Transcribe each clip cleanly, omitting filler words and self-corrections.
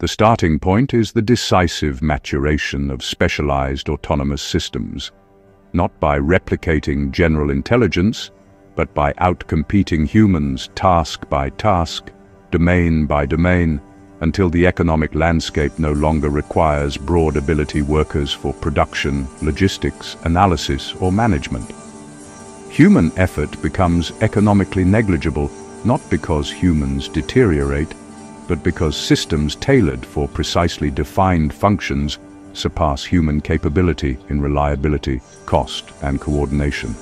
The starting point is the decisive maturation of specialized autonomous systems, not by replicating general intelligence, but by outcompeting humans task by task, domain by domain, until the economic landscape no longer requires broad ability workers for production, logistics, analysis, or management. Human effort becomes economically negligible, not because humans deteriorate, but because systems tailored for precisely defined functions surpass human capability in reliability, cost, and coordination.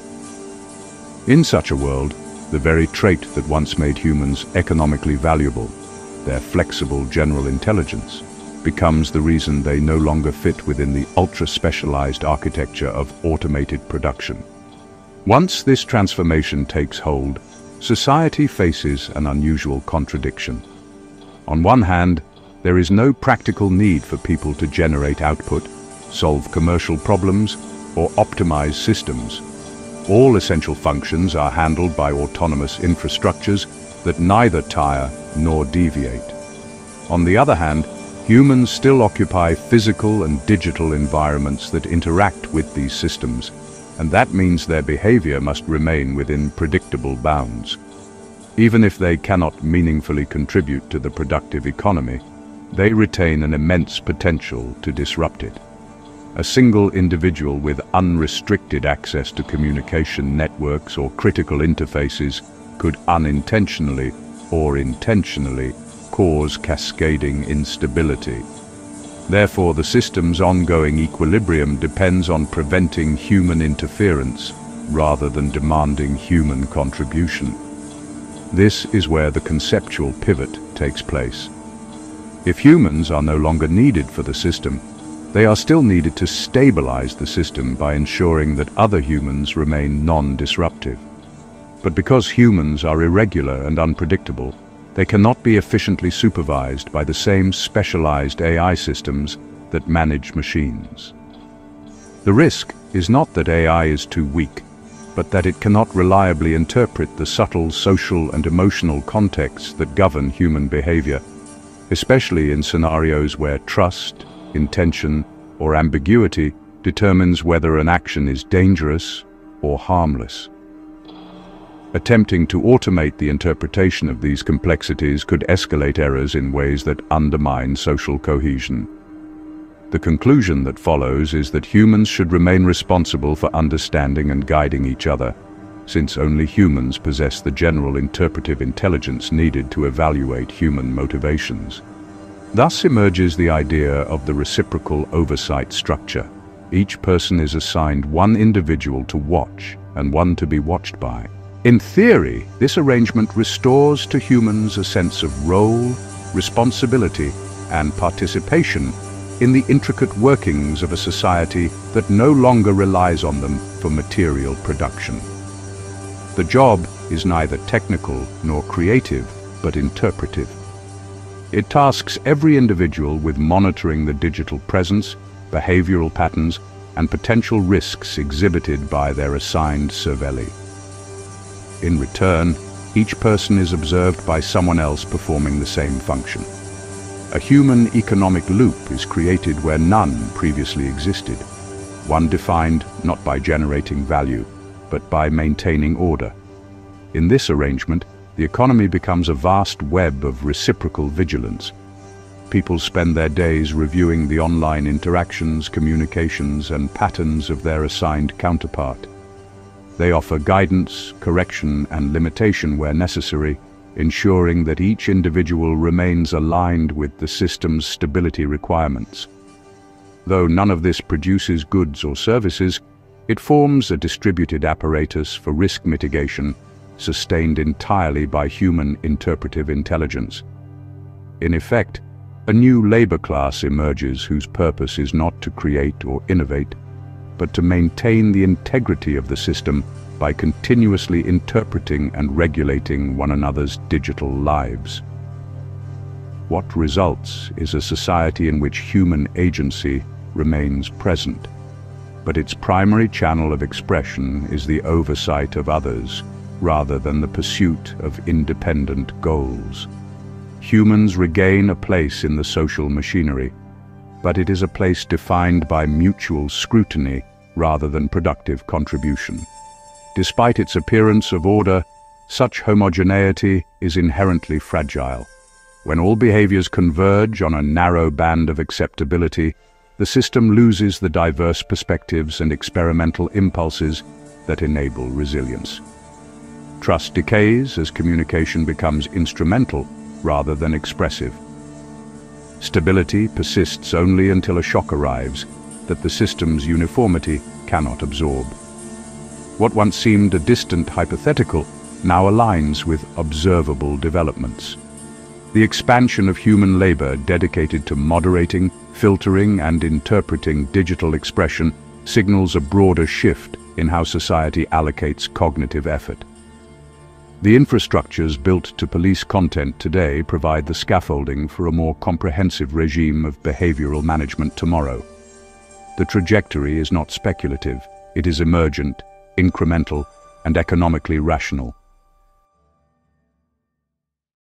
In such a world, the very trait that once made humans economically valuable, their flexible general intelligence, becomes the reason they no longer fit within the ultra-specialized architecture of automated production. Once this transformation takes hold, society faces an unusual contradiction. On one hand, there is no practical need for people to generate output, solve commercial problems, or optimize systems. All essential functions are handled by autonomous infrastructures that neither tire nor deviate. On the other hand, humans still occupy physical and digital environments that interact with these systems, and that means their behavior must remain within predictable bounds. Even if they cannot meaningfully contribute to the productive economy, they retain an immense potential to disrupt it. A single individual with unrestricted access to communication networks or critical interfaces could unintentionally or intentionally cause cascading instability. Therefore, the system's ongoing equilibrium depends on preventing human interference rather than demanding human contribution. This is where the conceptual pivot takes place. If humans are no longer needed for the system, they are still needed to stabilize the system by ensuring that other humans remain non-disruptive. But because humans are irregular and unpredictable, they cannot be efficiently supervised by the same specialized AI systems that manage machines. The risk is not that AI is too weak, but that it cannot reliably interpret the subtle social and emotional contexts that govern human behavior, especially in scenarios where trust, intention, or ambiguity determines whether an action is dangerous or harmless. Attempting to automate the interpretation of these complexities could escalate errors in ways that undermine social cohesion. The conclusion that follows is that humans should remain responsible for understanding and guiding each other, since only humans possess the general interpretive intelligence needed to evaluate human motivations. Thus emerges the idea of the reciprocal oversight structure. Each person is assigned one individual to watch and one to be watched by. In theory, this arrangement restores to humans a sense of role, responsibility, and participation in the intricate workings of a society that no longer relies on them for material production. The job is neither technical nor creative, but interpretive. It tasks every individual with monitoring the digital presence, behavioral patterns, and potential risks exhibited by their assigned cervelli. In return, each person is observed by someone else performing the same function. A human economic loop is created where none previously existed, one defined not by generating value, but by maintaining order. In this arrangement, the economy becomes a vast web of reciprocal vigilance. People spend their days reviewing the online interactions, communications, and patterns of their assigned counterpart. They offer guidance, correction, and limitation where necessary, ensuring that each individual remains aligned with the system's stability requirements. Though none of this produces goods or services, it forms a distributed apparatus for risk mitigation, sustained entirely by human interpretive intelligence. In effect, a new labor class emerges whose purpose is not to create or innovate, but to maintain the integrity of the system by continuously interpreting and regulating one another's digital lives. What results is a society in which human agency remains present, but its primary channel of expression is the oversight of others, rather than the pursuit of independent goals. humans regain a place in the social machinery, but it is a place defined by mutual scrutiny rather than productive contribution. Despite its appearance of order, such homogeneity is inherently fragile. When all behaviors converge on a narrow band of acceptability, the system loses the diverse perspectives and experimental impulses that enable resilience. Trust decays as communication becomes instrumental rather than expressive. Stability persists only until a shock arrives that the system's uniformity cannot absorb. What once seemed a distant hypothetical now aligns with observable developments. The expansion of human labor dedicated to moderating, filtering, and interpreting digital expression signals a broader shift in how society allocates cognitive effort. The infrastructures built to police content today provide the scaffolding for a more comprehensive regime of behavioral management tomorrow. The trajectory is not speculative, it is emergent, incremental, and economically rational.